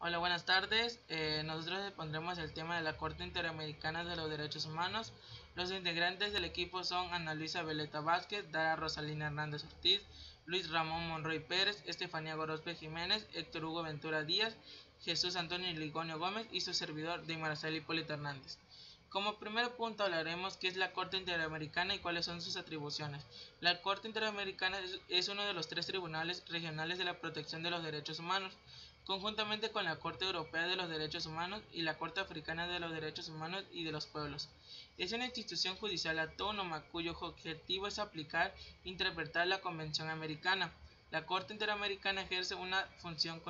Hola, buenas tardes. Nosotros expondremos el tema de la Corte Interamericana de los Derechos Humanos. Los integrantes del equipo son Ana Luisa Veleta Vázquez, Dara Rosalina Hernández Ortiz, Luis Ramón Monroy Pérez, Estefanía Gorospe Jiménez, Héctor Hugo Ventura Díaz, Jesús Antonio Ligonio Gómez y su servidor Dimarcel Hipólito Hernández. Como primer punto hablaremos qué es la Corte Interamericana y cuáles son sus atribuciones. La Corte Interamericana es uno de los tres tribunales regionales de la protección de los derechos humanos, conjuntamente con la Corte Europea de los Derechos Humanos y la Corte Africana de los Derechos Humanos y de los Pueblos. Es una institución judicial autónoma cuyo objetivo es aplicar e interpretar la Convención Americana. La Corte Interamericana ejerce una función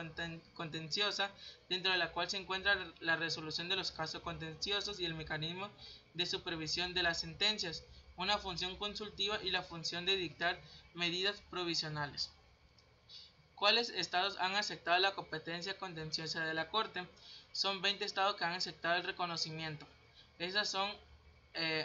contenciosa, dentro de la cual se encuentra la resolución de los casos contenciosos y el mecanismo de supervisión de las sentencias, una función consultiva y la función de dictar medidas provisionales. ¿Cuáles estados han aceptado la competencia contenciosa de la Corte? Son 20 estados que han aceptado el reconocimiento. Esas son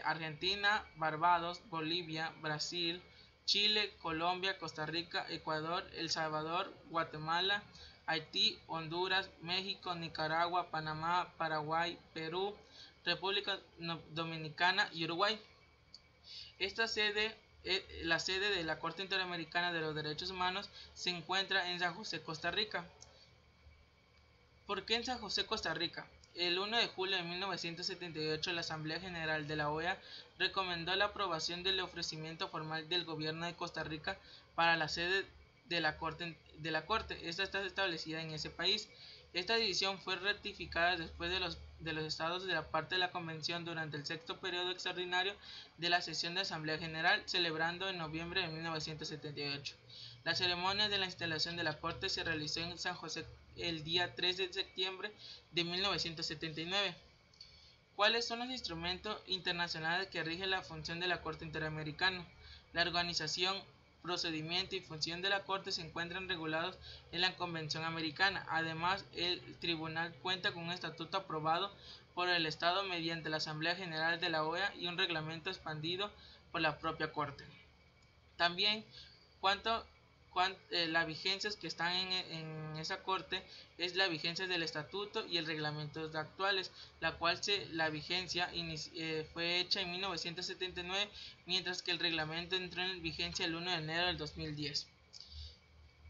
Argentina, Barbados, Bolivia, Brasil, Chile, Colombia, Costa Rica, Ecuador, El Salvador, Guatemala, Haití, Honduras, México, Nicaragua, Panamá, Paraguay, Perú, República Dominicana y Uruguay. La sede de la Corte Interamericana de los Derechos Humanos se encuentra en San José, Costa Rica. ¿Por qué en San José, Costa Rica? El 1 de julio de 1978 la Asamblea General de la OEA recomendó la aprobación del ofrecimiento formal del gobierno de Costa Rica para la sede de la Corte. Esta está establecida en ese país. Esta decisión fue ratificada después de los estados de la parte de la Convención durante el sexto periodo extraordinario de la sesión de Asamblea General, celebrando en noviembre de 1978. La ceremonia de la instalación de la Corte se realizó en San José el día 3 de septiembre de 1979. ¿Cuáles son los instrumentos internacionales que rigen la función de la Corte Interamericana? La organización, procedimiento y función de la Corte se encuentran regulados en la Convención Americana. Además, el tribunal cuenta con un estatuto aprobado por el Estado mediante la Asamblea General de la OEA y un reglamento expandido por la propia Corte. También, las vigencias que están en esa Corte es la vigencia del estatuto y el reglamento actuales, la vigencia fue hecha en 1979, mientras que el reglamento entró en vigencia el 1 de enero del 2010.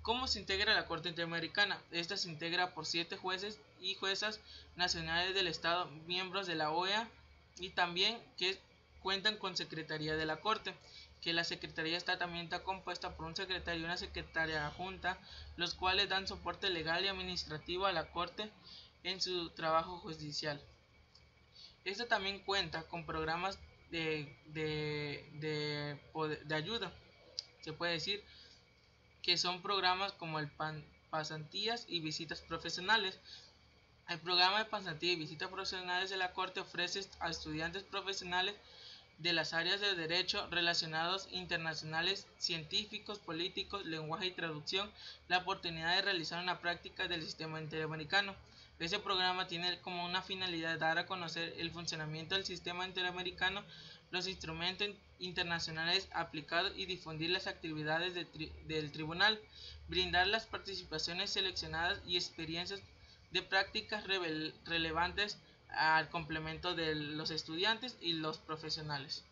¿Cómo se integra la Corte Interamericana? Esta se integra por 7 jueces y juezas nacionales del Estado, miembros de la OEA, y también que cuentan con Secretaría de la Corte, que la Secretaría también está compuesta por un secretario y una secretaria adjunta, los cuales dan soporte legal y administrativo a la Corte en su trabajo judicial. Esta también cuenta con programas de ayuda, se puede decir, que son programas como el pasantías y visitas profesionales. El programa de pasantía y visitas profesionales de la Corte ofrece a estudiantes profesionales de las áreas de derecho relacionados internacionales, científicos, políticos, lenguaje y traducción la oportunidad de realizar una práctica del sistema interamericano. Este programa tiene como una finalidad dar a conocer el funcionamiento del sistema interamericano, los instrumentos internacionales aplicados y difundir las actividades del tribunal, brindar las participaciones seleccionadas y experiencias de prácticas relevantes al complemento de los estudiantes y los profesionales.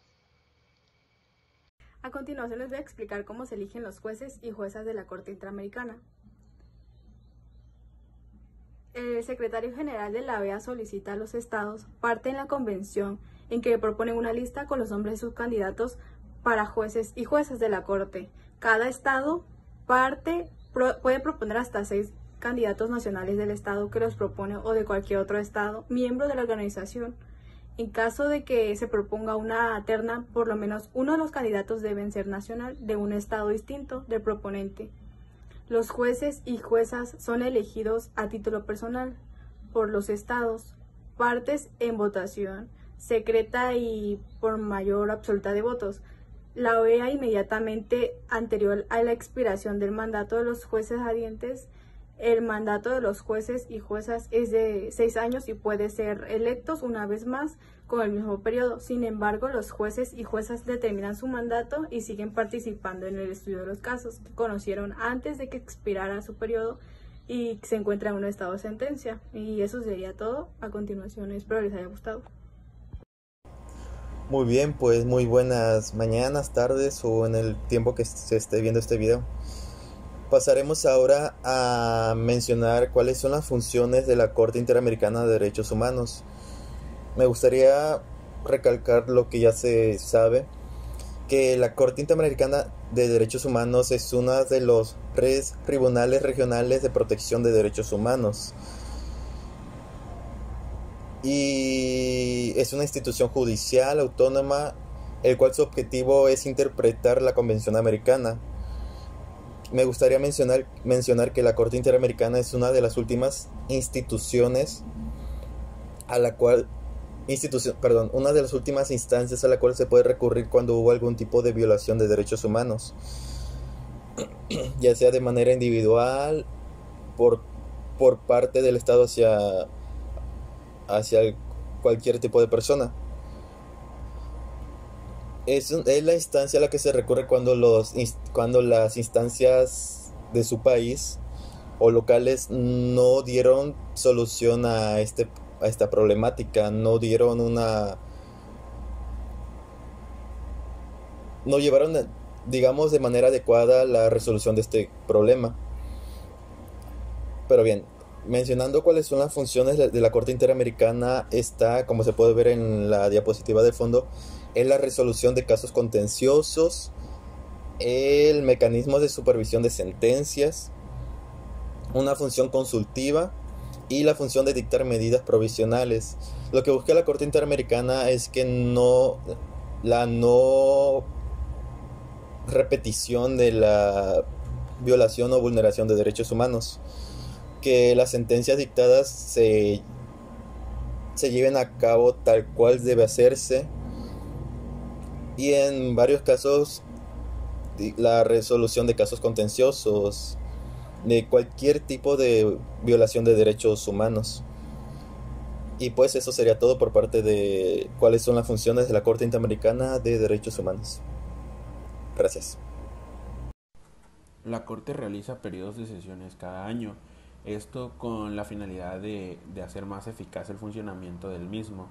A continuación les voy a explicar cómo se eligen los jueces y juezas de la Corte Interamericana. El secretario general de la OEA solicita a los estados parte en la convención en que proponen una lista con los nombres de sus candidatos para jueces y juezas de la Corte. Cada estado puede proponer hasta 6 candidatos nacionales del estado que los propone o de cualquier otro estado miembro de la organización. En caso de que se proponga una terna, por lo menos uno de los candidatos deben ser nacional de un estado distinto del proponente. Los jueces y juezas son elegidos a título personal por los estados, partes en votación secreta y por mayor absoluta de votos. La OEA inmediatamente anterior a la expiración del mandato de los jueces salientes. El mandato de los jueces y juezas es de 6 años y puede ser electos una vez más con el mismo periodo. Sin embargo, los jueces y juezas determinan su mandato y siguen participando en el estudio de los casos que conocieron antes de que expirara su periodo y se encuentra en un estado de sentencia. Y eso sería todo. A continuación, espero les haya gustado. Muy bien, pues muy buenas mañanas, tardes o en el tiempo que se esté viendo este video. Pasaremos ahora a mencionar cuáles son las funciones de la Corte Interamericana de Derechos Humanos. Me gustaría recalcar lo que ya se sabe, que la Corte Interamericana de Derechos Humanos es uno de los tres tribunales regionales de protección de derechos humanos. Y es una institución judicial autónoma, el cual su objetivo es interpretar la Convención Americana. Me gustaría mencionar que la Corte Interamericana es una de las últimas instituciones una de las últimas instancias a la cual se puede recurrir cuando hubo algún tipo de violación de derechos humanos, ya sea de manera individual, por parte del Estado hacia cualquier tipo de persona. Es la instancia a la que se recurre cuando las instancias de su país o locales no dieron solución a esta problemática, no llevaron, digamos, de manera adecuada la resolución de este problema. Pero bien, mencionando cuáles son las funciones de la Corte Interamericana, está, como se puede ver en la diapositiva de fondo, es la resolución de casos contenciosos, el mecanismo de supervisión de sentencias, una función consultiva y la función de dictar medidas provisionales. Lo que busca la Corte Interamericana es que la no repetición de la violación o vulneración de derechos humanos, que las sentencias dictadas se lleven a cabo tal cual debe hacerse, y en varios casos la resolución de casos contenciosos de cualquier tipo de violación de derechos humanos. Y pues eso sería todo por parte de cuáles son las funciones de la Corte Interamericana de Derechos Humanos. Gracias. La Corte realiza periodos de sesiones cada año, esto con la finalidad de hacer más eficaz el funcionamiento del mismo.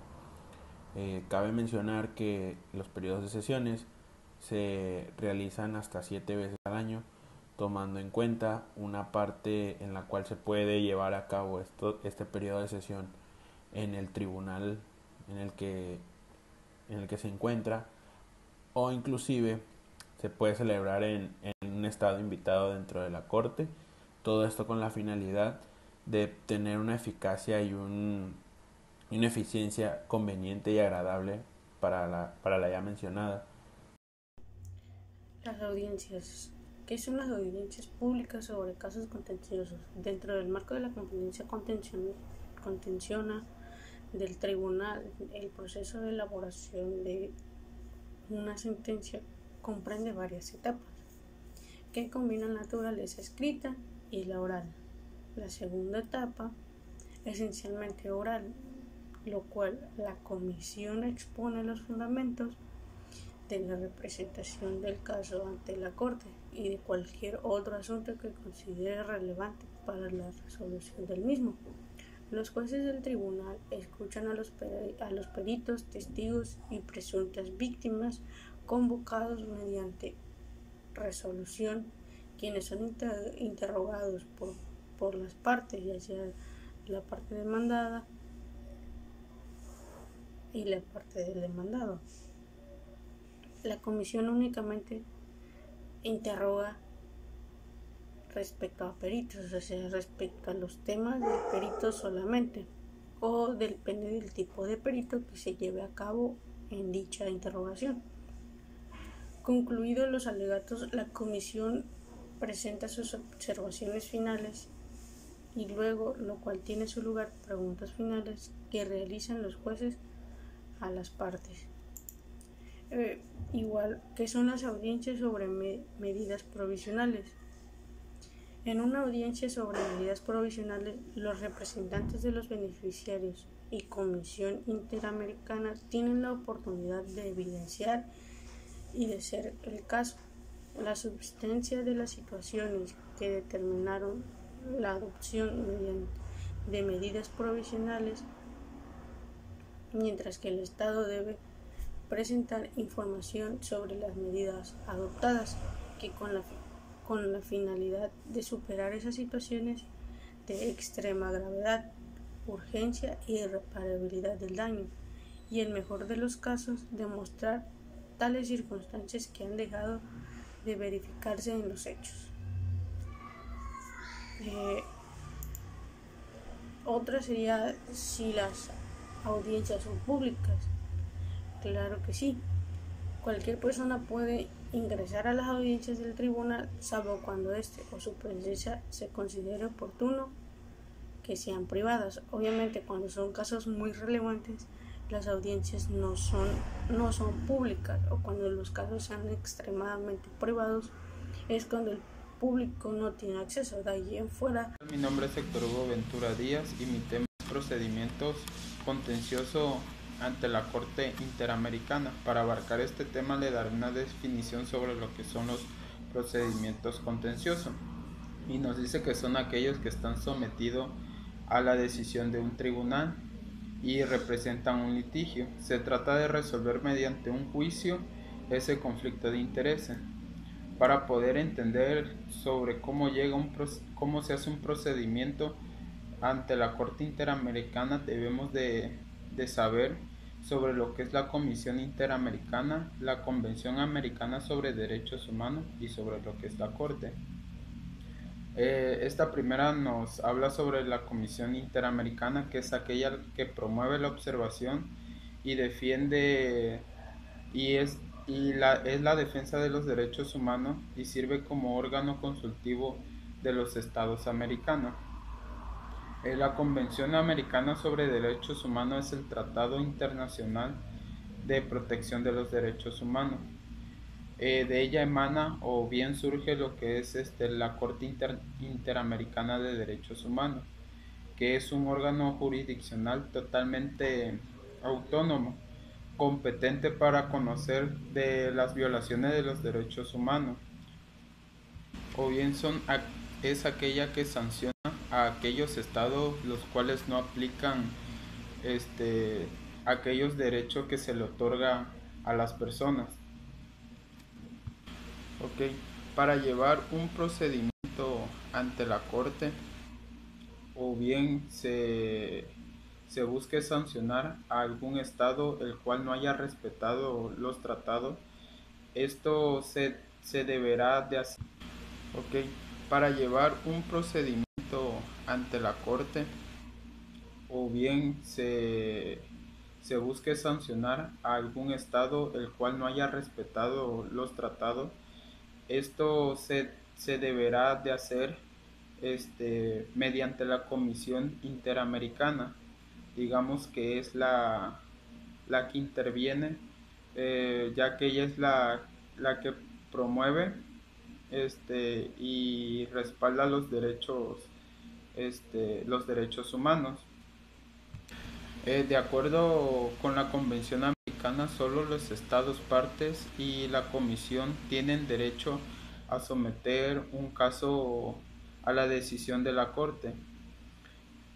Cabe mencionar que los periodos de sesiones se realizan hasta 7 veces al año, tomando en cuenta una parte en la cual se puede llevar a cabo este periodo de sesión en el tribunal en el que se encuentra, o inclusive se puede celebrar en un estado invitado dentro de la corte. Todo esto con la finalidad de tener una eficacia y una eficiencia conveniente y agradable para la ya mencionada. Las audiencias. ¿Qué son las audiencias públicas sobre casos contenciosos? Dentro del marco de la competencia contenciona del tribunal, el proceso de elaboración de una sentencia comprende varias etapas que combinan la naturaleza escrita y la oral. La segunda etapa, esencialmente oral, lo cual la comisión expone los fundamentos de la representación del caso ante la Corte y de cualquier otro asunto que considere relevante para la resolución del mismo. Los jueces del tribunal escuchan a los peritos, testigos y presuntas víctimas convocados mediante resolución, quienes son interrogados por las partes, ya sea la parte demandada y la parte del demandado. La comisión únicamente interroga respecto a peritos, o sea, respecto a los temas del perito solamente, o depende del tipo de perito que se lleve a cabo en dicha interrogación. Concluidos los alegatos, la comisión presenta sus observaciones finales y luego, lo cual tiene su lugar, preguntas finales que realizan los jueces a las partes. Igual, ¿qué son las audiencias sobre medidas provisionales? En una audiencia sobre medidas provisionales, los representantes de los beneficiarios y Comisión Interamericana tienen la oportunidad de evidenciar y, de ser el caso, la subsistencia de las situaciones que determinaron la adopción de medidas provisionales, mientras que el Estado debe presentar información sobre las medidas adoptadas, que con la finalidad de superar esas situaciones de extrema gravedad, urgencia y irreparabilidad del daño, y en el mejor de los casos demostrar tales circunstancias que han dejado de verificarse en los hechos. Otra sería si las audiencias son públicas. Claro que sí. Cualquier persona puede ingresar a las audiencias del tribunal, salvo cuando éste o su presencia se considere oportuno que sean privadas. Obviamente, cuando son casos muy relevantes, las audiencias no son públicas, o cuando los casos sean extremadamente privados, es cuando el público no tiene acceso. De allí en fuera. Mi nombre es Héctor Hugo Ventura Díaz y mi tema es procedimientos contencioso ante la Corte Interamericana. Para abarcar este tema le daré una definición sobre lo que son los procedimientos contenciosos, y nos dice que son aquellos que están sometidos a la decisión de un tribunal y representan un litigio. Se trata de resolver mediante un juicio ese conflicto de intereses. Para poder entender sobre cómo se hace un procedimiento ante la Corte Interamericana, debemos de saber sobre lo que es la Comisión Interamericana, la Convención Americana sobre Derechos Humanos y sobre lo que es la Corte. Esta primera nos habla sobre la Comisión Interamericana, que es aquella que promueve la observación y defiende es la defensa de los derechos humanos y sirve como órgano consultivo de los estados americanos. La Convención Americana sobre Derechos Humanos es el tratado internacional de protección de los derechos humanos. De ella emana o bien surge lo que es la Corte Interamericana de Derechos Humanos, que es un órgano jurisdiccional totalmente autónomo, competente para conocer de las violaciones de los derechos humanos, o bien es aquella que sanciona a aquellos estados los cuales no aplican aquellos derechos que se le otorga a las personas. Para llevar un procedimiento ante la Corte, o bien se busque sancionar a algún estado el cual no haya respetado los tratados, esto se deberá de hacer. Para llevar un procedimiento ante la Corte, o bien se busque sancionar a algún estado el cual no haya respetado los tratados, esto se deberá de hacer mediante la Comisión Interamericana, digamos que es la que interviene, ya que ella es la que promueve y respalda los derechos humanos. De acuerdo con la Convención Americana, solo los estados partes y la Comisión tienen derecho a someter un caso a la decisión de la Corte.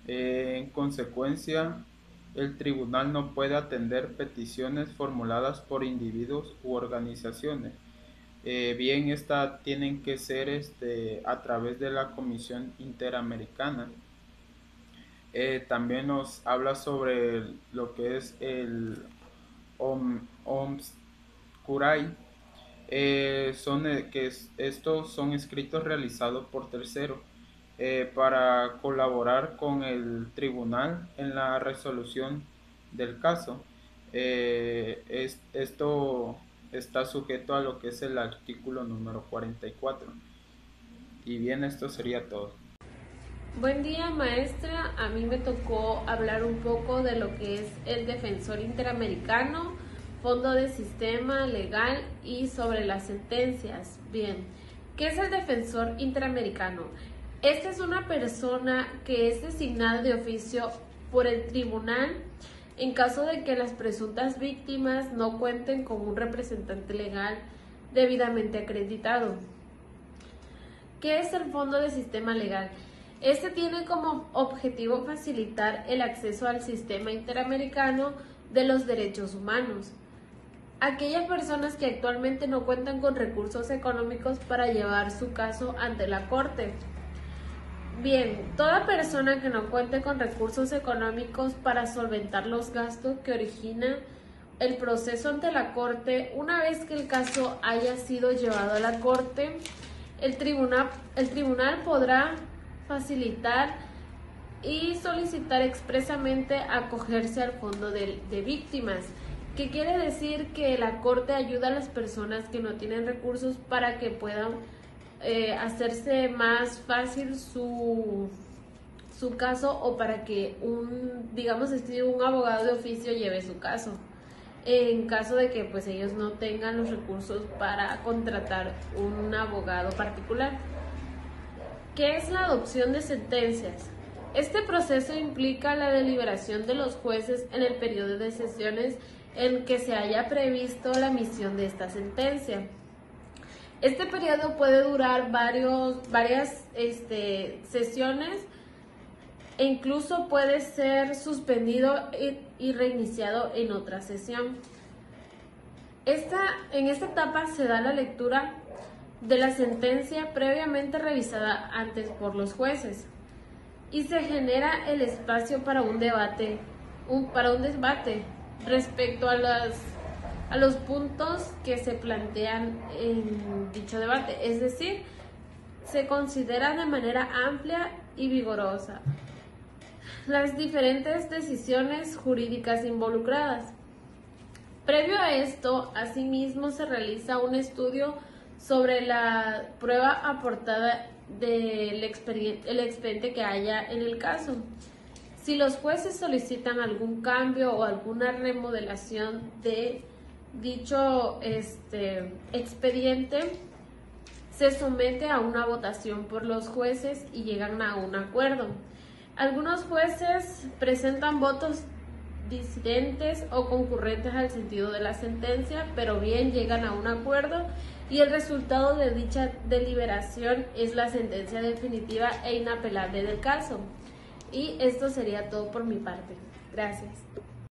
En consecuencia, el tribunal no puede atender peticiones formuladas por individuos u organizaciones. Bien, estas tienen que ser a través de la Comisión Interamericana. También nos habla sobre lo que es el OMSCURAI. Estos son escritos realizados por terceros para colaborar con el tribunal en la resolución del caso. Esto está sujeto a lo que es el artículo número 44. Y bien, esto sería todo. Buen día, maestra. A mí me tocó hablar un poco de lo que es el Defensor Interamericano, Fondo de Sistema Legal y sobre las sentencias. Bien, ¿qué es el Defensor Interamericano? Esta es una persona que es designada de oficio por el tribunal en caso de que las presuntas víctimas no cuenten con un representante legal debidamente acreditado. ¿Qué es el Fondo de Sistema Legal? Este tiene como objetivo facilitar el acceso al sistema interamericano de los derechos humanos. Aquellas personas que actualmente no cuentan con recursos económicos para llevar su caso ante la Corte. Bien, toda persona que no cuente con recursos económicos para solventar los gastos que origina el proceso ante la Corte, una vez que el caso haya sido llevado a la Corte, el tribunal podrá facilitar y solicitar expresamente acogerse al fondo de víctimas, que quiere decir que la Corte ayuda a las personas que no tienen recursos para que puedan hacerse más fácil su caso, o para que un abogado de oficio lleve su caso, en caso de que pues ellos no tengan los recursos para contratar un abogado particular. ¿Qué es la adopción de sentencias? Este proceso implica la deliberación de los jueces en el periodo de sesiones en que se haya previsto la emisión de esta sentencia. Este periodo puede durar varias sesiones, e incluso puede ser suspendido y reiniciado en otra sesión. En esta etapa se da la lectura de la sentencia previamente revisada antes por los jueces, y se genera el espacio para un debate respecto a los puntos que se plantean en dicho debate, es decir, se considera de manera amplia y vigorosa las diferentes decisiones jurídicas involucradas. Previo a esto, asimismo, se realiza un estudio sobre la prueba aportada del expediente que haya en el caso. Si los jueces solicitan algún cambio o alguna remodelación de dicho expediente, se somete a una votación por los jueces y llegan a un acuerdo. Algunos jueces presentan votos disidentes o concurrentes al sentido de la sentencia, pero bien llegan a un acuerdo, y el resultado de dicha deliberación es la sentencia definitiva e inapelable del caso. Y esto sería todo por mi parte. Gracias.